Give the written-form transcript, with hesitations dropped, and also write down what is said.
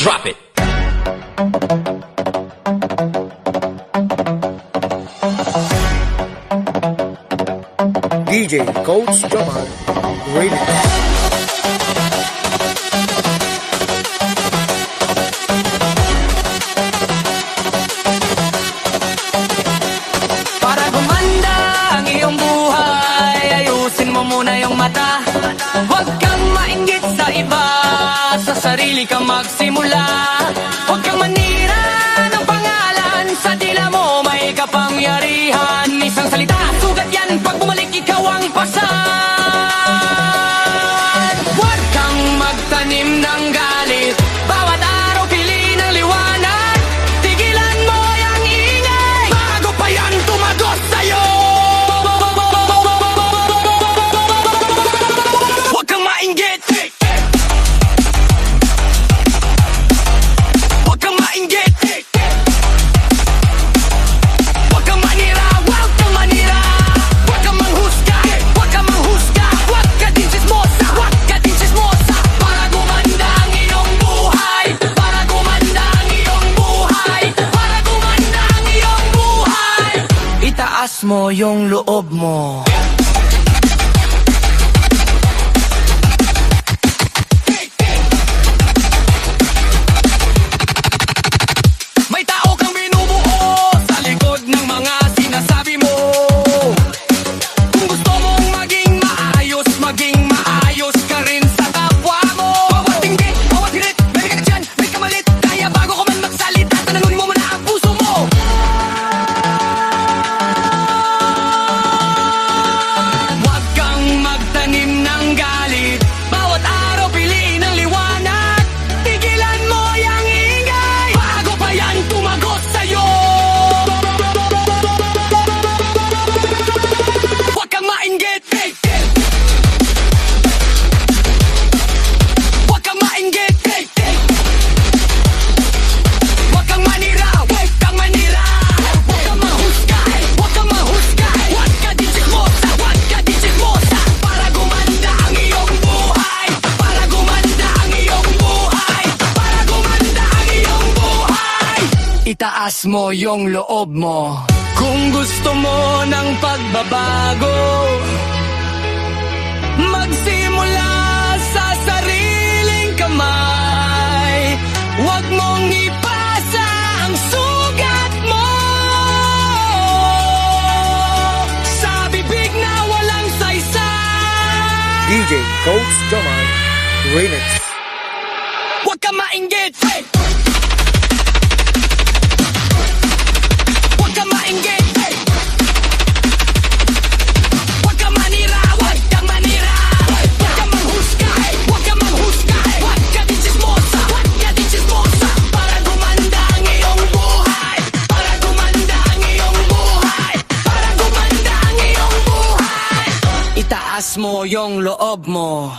Drop it. DJ Coach Jomar Remix. Para gumanda ang iyong buhay, ayusin mo muna yung mata. Huwag kang mainggit sa iba, sa sarili ka magsimula. Huwag kang manira ng pangalan, sa dila mo may kapangyarihan. Isang salita, sugat yan, pag bumalik ikaw ang pasan. Huwag kang magtanim ng galit, bawat araw pili ng liwanag. Tigilan mo yung ingay, bago pa yan tumagos sa'yo. Huwag kang mainggit, huwag kang mainggit, huwag kang manira, huwag kang manira. Huwag kang manghusga, huwag kang manghusga. Huwag ka din chismosa, huwag ka din chismosa. Para gumanda ang iyong buhay, para gumanda ang iyong buhay, para gumanda ang iyong buhay. Itaas mo yung loob mo. May tao kang binubuo sa likod ng mga sinasabi mo. Kung gusto mong maging maayos ka rin sa kapwa mo. Bawat tinggit, bawat hirit, may bigat dyan, may kamalit. Kaya bago ka man magsalita, tanungin mo muna ang puso mo. Huwag kang magtanim ng galit, bawat araw piliin ang liwanag. Tigilan mo yung ingay, bago pa yan tumagos sa'yo. Huwag kang mainggit, huwag kang mainggit, huwag kang manira, huwag kang manira. Huwag kang mahusga, huwag kang mahusga. Huwag ka din chismosa, huwag ka din chismosa. Para gumanda ang iyong buhay, para gumanda ang iyong buhay, para gumanda ang iyong buhay. Itaas mo yung loob mo. Kung gusto mo ng pagbabago, magsimula sa sariling kamay. Huwag mong ipasa ang sugat mo sa bibig na walang saysay. DJ Coach Jomar Remix. Huwag ka mainggit, huwag ka mainggit, huwag ka manira, huwag ka manira. Huwag ka manghusga, huwag ka manghusga. Huwag ka din chismosa, huwag ka din chismosa. Para gumanda ang iyong buhay, para gumanda ang iyong buhay, para gumanda ang iyong buhay. Itaas mo yung loob mo.